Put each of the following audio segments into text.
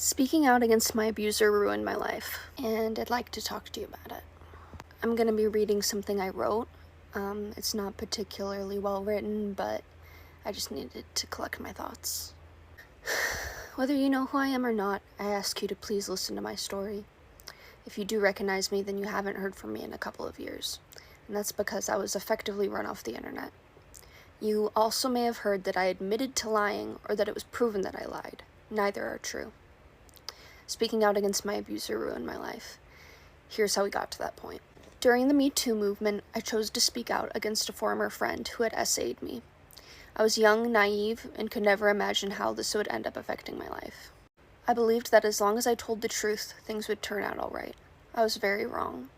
Speaking out against my abuser ruined my life, and I'd like to talk to you about it. I'm gonna be reading something I wrote. It's not particularly well written, but I just needed to collect my thoughts. Whether you know who I am or not, I ask you to please listen to my story. If you do recognize me, then you haven't heard from me in a couple of years, and that's because I was effectively run off the internet. You also may have heard that I admitted to lying or that it was proven that I lied. Neither are true. Speaking out against my abuser ruined my life. Here's how we got to that point. During the Me Too movement, I chose to speak out against a former friend who had essayed me. I was young, naive, and could never imagine how this would end up affecting my life. I believed that as long as I told the truth, things would turn out all right. I was very wrong.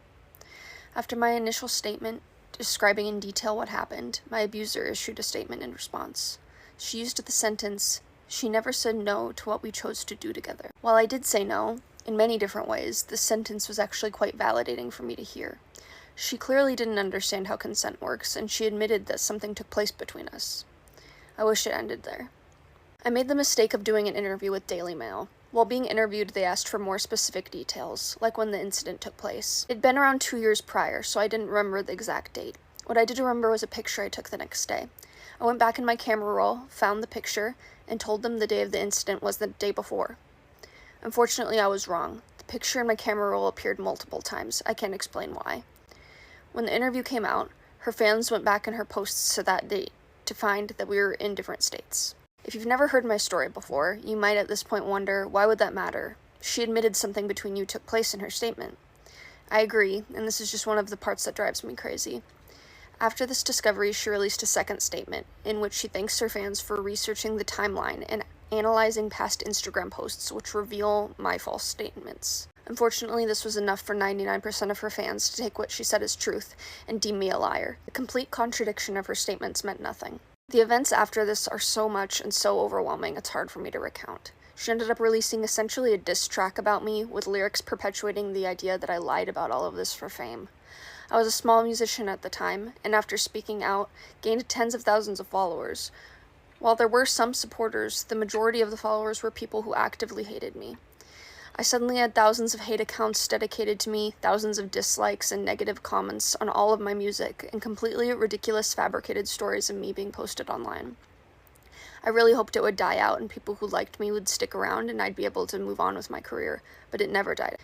After my initial statement, describing in detail what happened, my abuser issued a statement in response. She used the sentence, "She never said no to what we chose to do together." While I did say no, in many different ways, this sentence was actually quite validating for me to hear. She clearly didn't understand how consent works, and she admitted that something took place between us. I wish it ended there. I made the mistake of doing an interview with Daily Mail. While being interviewed, they asked for more specific details, like when the incident took place. It'd been around 2 years prior, so I didn't remember the exact date. What I did remember was a picture I took the next day. I went back in my camera roll, found the picture, and told them the day of the incident was the day before. Unfortunately, I was wrong. The picture in my camera roll appeared multiple times. I can't explain why. When the interview came out, her fans went back in her posts to that date to find that we were in different states. If you've never heard my story before, you might at this point wonder, why would that matter? She admitted something between you took place in her statement. I agree, and this is just one of the parts that drives me crazy. After this discovery, she released a second statement, in which she thanks her fans for researching the timeline and analyzing past Instagram posts which reveal my false statements. Unfortunately, this was enough for 99% of her fans to take what she said as truth and deem me a liar. The complete contradiction of her statements meant nothing. The events after this are so much and so overwhelming, it's hard for me to recount. She ended up releasing essentially a diss track about me, with lyrics perpetuating the idea that I lied about all of this for fame. I was a small musician at the time, and after speaking out, gained tens of thousands of followers. While there were some supporters, the majority of the followers were people who actively hated me. I suddenly had thousands of hate accounts dedicated to me, thousands of dislikes and negative comments on all of my music, and completely ridiculous fabricated stories of me being posted online. I really hoped it would die out and people who liked me would stick around and I'd be able to move on with my career, but it never died.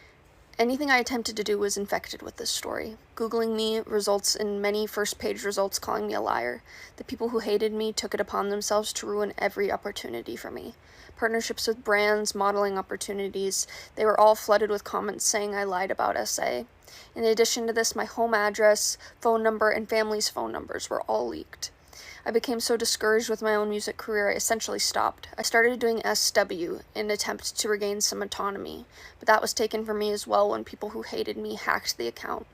Anything I attempted to do was infected with this story. Googling me results in many first-page results calling me a liar. The people who hated me took it upon themselves to ruin every opportunity for me. Partnerships with brands, modeling opportunities, they were all flooded with comments saying I lied about SA. In addition to this, my home address, phone number, and family's phone numbers were all leaked. I became so discouraged with my own music career, I essentially stopped. I started doing SW in an attempt to regain some autonomy, but that was taken from me as well when people who hated me hacked the account.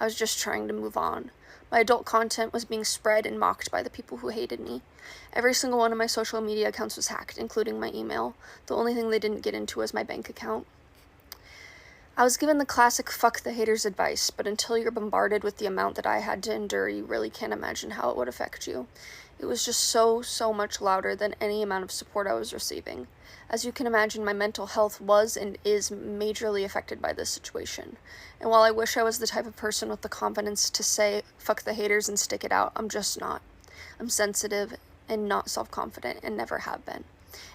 I was just trying to move on. My adult content was being spread and mocked by the people who hated me. Every single one of my social media accounts was hacked, including my email. The only thing they didn't get into was my bank account. I was given the classic fuck the haters advice, but until you're bombarded with the amount that I had to endure, you really can't imagine how it would affect you. It was just so much louder than any amount of support I was receiving. As you can imagine, my mental health was and is majorly affected by this situation. And while I wish I was the type of person with the confidence to say fuck the haters and stick it out, I'm just not. I'm sensitive and not self-confident and never have been.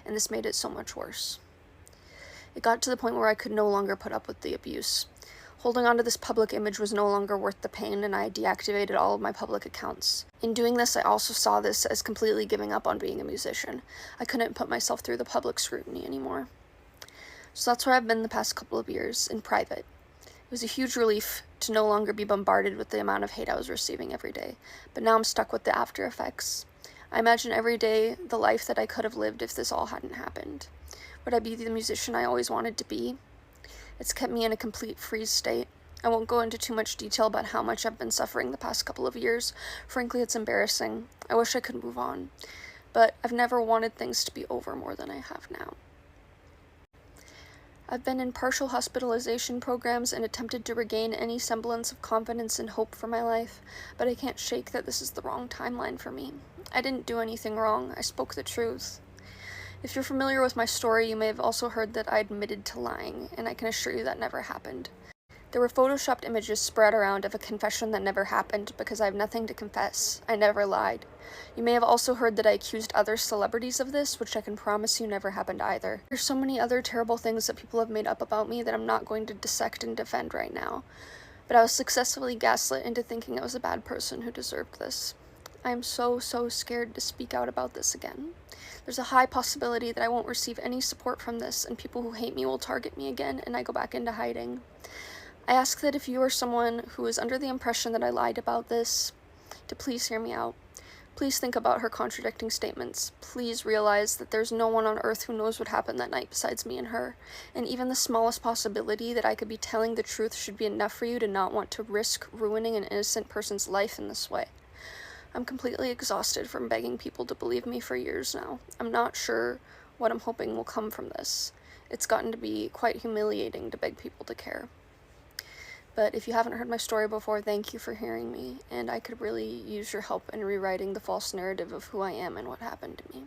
And this made it so much worse. It got to the point where I could no longer put up with the abuse. Holding on to this public image was no longer worth the pain, and I deactivated all of my public accounts. In doing this, I also saw this as completely giving up on being a musician. I couldn't put myself through the public scrutiny anymore. So that's where I've been the past couple of years, in private. It was a huge relief to no longer be bombarded with the amount of hate I was receiving every day, but now I'm stuck with the after effects. I imagine every day the life that I could have lived if this all hadn't happened. Would I be the musician I always wanted to be? It's kept me in a complete freeze state. I won't go into too much detail about how much I've been suffering the past couple of years. Frankly, it's embarrassing. I wish I could move on. But I've never wanted things to be over more than I have now. I've been in partial hospitalization programs and attempted to regain any semblance of confidence and hope for my life, but I can't shake that this is the wrong timeline for me. I didn't do anything wrong. I spoke the truth. If you're familiar with my story, you may have also heard that I admitted to lying, and I can assure you that never happened. There were photoshopped images spread around of a confession that never happened because I have nothing to confess. I never lied. You may have also heard that I accused other celebrities of this, which I can promise you never happened either. There's so many other terrible things that people have made up about me that I'm not going to dissect and defend right now. But I was successfully gaslit into thinking I was a bad person who deserved this. I am so scared to speak out about this again. There's a high possibility that I won't receive any support from this, and people who hate me will target me again, and I go back into hiding. I ask that if you are someone who is under the impression that I lied about this, to please hear me out. Please think about her contradicting statements. Please realize that there's no one on earth who knows what happened that night besides me and her, and even the smallest possibility that I could be telling the truth should be enough for you to not want to risk ruining an innocent person's life in this way. I'm completely exhausted from begging people to believe me for years now. I'm not sure what I'm hoping will come from this. It's gotten to be quite humiliating to beg people to care. But if you haven't heard my story before, thank you for hearing me, and I could really use your help in rewriting the false narrative of who I am and what happened to me.